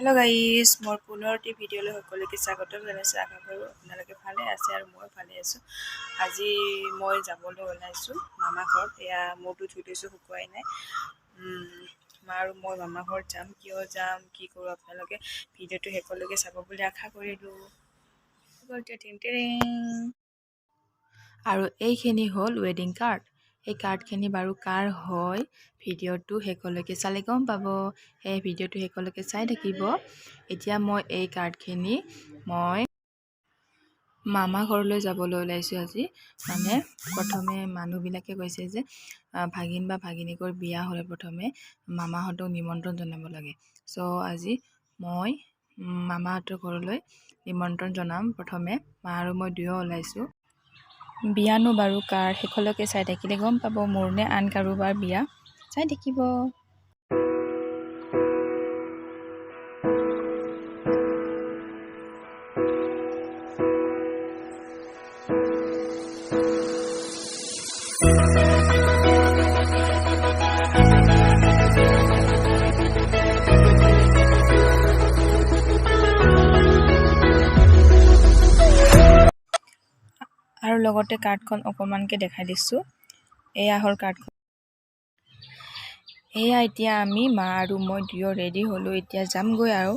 Hello' guys, মোৰ পুনৰটি ভিডিঅ'লৈ সকলোকে স্বাগতম জনাইছোঁ। আশা কৰোঁ আপোনালোকে ভালে আছে আৰু মই ভালে আছোঁ। আজি মই যাবলৈ ওলাইছোঁ মামা ঘৰত। এয়া মূৰটো ধুই থৈছোঁ, শুকুৱাই নাই। মা আৰু মই মামা ঘৰত যাম। কিয় যাম, কি কৰোঁ, আপোনালোকে ভিডিঅ'টো শেষলৈকে চাব বুলি আশা কৰিলোঁ। আৰু এইখিনি হ'ল ৱেডিং কাৰ্ড। এই কাৰ্ডখিনি বাৰু কাৰ হয়, ভিডিঅ'টো শেষলৈকে চালে গম পাব। সেই ভিডিঅ'টো শেষলৈকে চাই থাকিব। এতিয়া মই এই কাৰ্ডখিনি মামা ঘৰলৈ যাবলৈ ওলাইছোঁ আজি। মানে প্ৰথমে মানুহবিলাকে কৈছে যে ভাগিন বা ভাগিনীকৰ বিয়া হ'লে প্ৰথমে মামাহঁতক নিমন্ত্ৰণ জনাব লাগে। চ' আজি মই মামাহঁতৰ ঘৰলৈ নিমন্ত্ৰণ জনাম। প্ৰথমে মা আৰু মই দুয়ো ওলাইছোঁ। বিয়ানো বাৰু কাৰ, শেষলৈকে চাই থাকিলে গম পাব। মোৰ নে আন কাৰোবাৰ বিয়া, চাই থাকিব। আৰু লগতে কাৰ্ডখন অকণমানকৈ দেখাই দিছোঁ। এয়া হ'ল কাৰ্ডখন। এয়া এতিয়া আমি মা আৰু মই দুয়ো ৰেডি হ'লোঁ। এতিয়া যামগৈ আৰু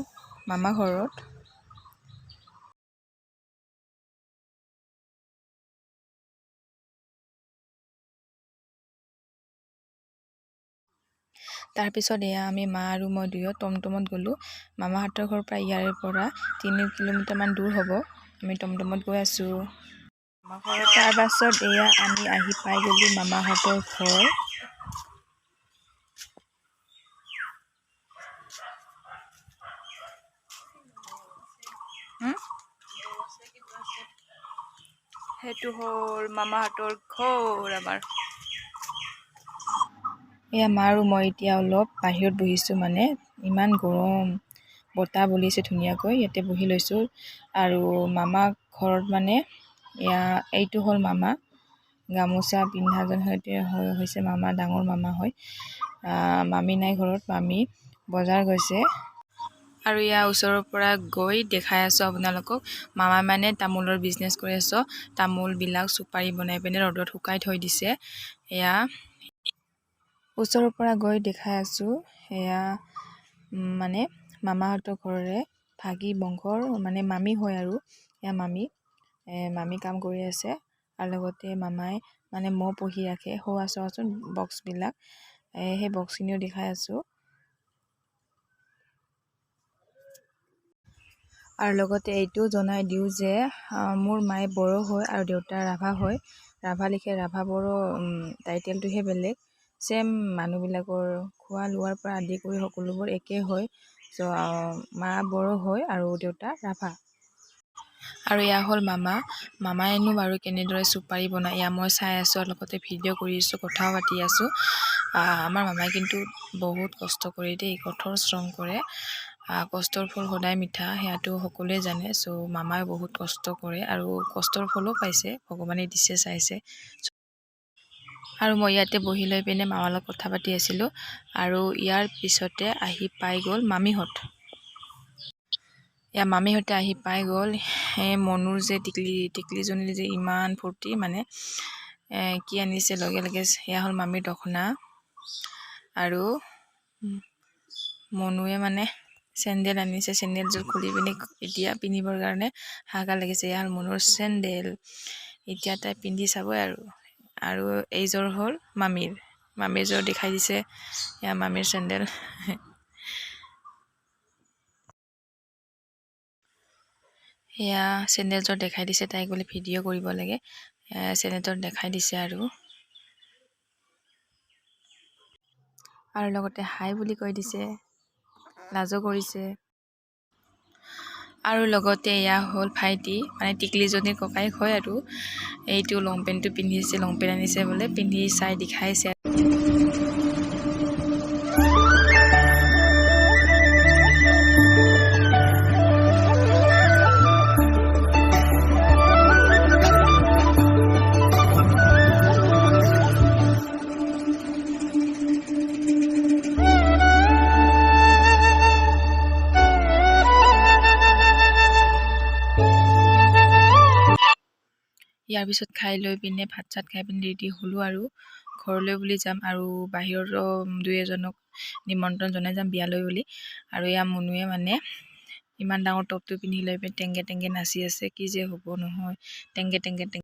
মামা ঘৰত। তাৰপিছত এয়া আমি মা আৰু মই দুয়ো টমটমত গ'লোঁ। মামাহঁতৰ ঘৰৰ পৰা ইয়াৰে পৰা 3 কিলোমিটাৰমান দূৰ হ'ব। আমি টমটমত গৈ আছোঁ। তাৰপাছত এয়া আমি আহি পাই গ'লোঁ মামাহঁতৰ ঘৰ। সেইটো হ'ল মামাহঁতৰ ঘৰ আমাৰ। এয়া মা আৰু মই এতিয়া অলপ বাহিৰত বহিছোঁ, মানে ইমান গৰম, বতাহ বলিছে ধুনীয়াকৈ। ইয়াতে বহি লৈছোঁ। আৰু মামা ঘৰত মানে এইটো হ'ল মামা। গামোচা পিন্ধাজন হৈছে মামা, ডাঙৰ মামা হয়। মামী নাই ঘৰত, মামী বজাৰ গৈছে। আৰু ইয়াৰ ওচৰৰ পৰা গৈ দেখাই আছোঁ আপোনালোকক। মামা মানে তামোলৰ বিজনেছ কৰি আছোঁ। তামোলবিলাক চুপাৰি বনাই পিনে ৰ'দত শুকাই থৈ দিছে। এয়া ওচৰৰ পৰা গৈ দেখাই আছোঁ। এয়া মানে মামাহঁতৰ ঘৰৰে ভাগি বংশৰ মানে মামী হয় আৰু। এয়া মামী কাম কৰি আছে। আৰু লগতে মামাই মানে মৌ পুহি ৰাখে। চোৱাচোন বক্সবিলাক, সেই বক্সখিনিও দেখাই আছোঁ। আৰু লগতে এইটোও জনাই দিওঁ যে মোৰ মায়ে বড়ো হয় আৰু দেউতা ৰাভা হয়। ৰাভা লিখে, ৰাভা বড়ো টাইটেলটোহে বেলেগ। চেম মানুহবিলাকৰ খোৱা লোৱাৰ পৰা আদি কৰি সকলোবোৰ একেই হয়। চ' মা বড়ো হয় আৰু দেউতা ৰাভা। আৰু এয়া হ'ল মামাইনো বাৰু কেনেদৰে চুপাৰি বনায়, এয়া মই চাই আছোঁ আৰু লগতে ভিডিঅ' কৰি আছোঁ, কথাও পাতি আছোঁ। আমাৰ মামাই কিন্তু বহুত কষ্ট কৰে দেই, কঠোৰ শ্ৰম কৰে। কষ্টৰ ফল সদায় মিঠা, সেয়াটো সকলোৱে জানে। চ' মামাই বহুত কষ্ট কৰে আৰু কষ্টৰ ফলো পাইছে, ভগৱানে দিছে, চাইছে। আৰু মই ইয়াতে বহি লৈ পিনে মামাৰ লগত কথা পাতি আছিলোঁ। আৰু ইয়াৰ পিছতে আহি পাই গ'ল মামীহঁত। মামীহঁতে আহি পাই গ'ল। মনুৰ যে টিকলিজনীৰ যে ইমান ফূৰ্তি, মানে কি আনিছে লগে লগে। সেয়া হ'ল মামীৰ দখনা। আৰু মনুৱে মানে চেণ্ডেল আনিছে। চেণ্ডেলযোৰ খুলি পিনি এতিয়া পিন্ধিবৰ কাৰণে হাহাকাৰ লাগিছে। এয়া হ'ল মনুৰ চেণ্ডেল। এতিয়া তাই পিন্ধি চাবই আৰু এইযোৰ হ'ল মামীৰ যোৰ দেখাই দিছে। এয়া মামীৰ চেণ্ডেল। এয়া চেণ্ডেলযোৰ দেখাই দিছে, তাইক বোলে ভিডিঅ' কৰিব লাগে। চেণ্ডেলযোৰ দেখাই দিছে আৰু লগতে হাই বুলি কৈ দিছে, লাজো কৰিছে। আৰু লগতে এয়া হ'ল ভাইটি, মানে টিকলিজনীৰ ককায়েক হয় আৰু। এইটো লং পেণ্টটো পিন্ধিছে, লং পেণ্ট আনিছে বোলে, পিন্ধি চাই দেখাইছে। ইয়াৰ পিছত খাই লৈ পিনে ভাত চাত খাই পিনে ৰেডি হ'লোঁ আৰু ঘৰলৈ বুলি যাম আৰু বাহিৰতো 2-এজনক নিমন্ত্ৰণ জনাই যাম বিয়ালৈ বুলি। আৰু এয়া মুনুৱে মানে ইমান ডাঙৰ টপটো পিন্ধি লৈ পিনে টেংগে টেংগে নাচি আছে, কি যে হ'ব নহয়, টেংগে টেংগে টেংগে।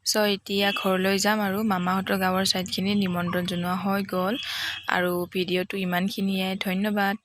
চ' এতিয়া ঘৰলৈ যাম আৰু মামাহঁতৰ গাঁৱৰ ছাইডখিনি নিমন্ত্ৰণ জনোৱা হৈ গ'ল আৰু ভিডিঅ'টো ইমানখিনিয়ে, ধন্যবাদ।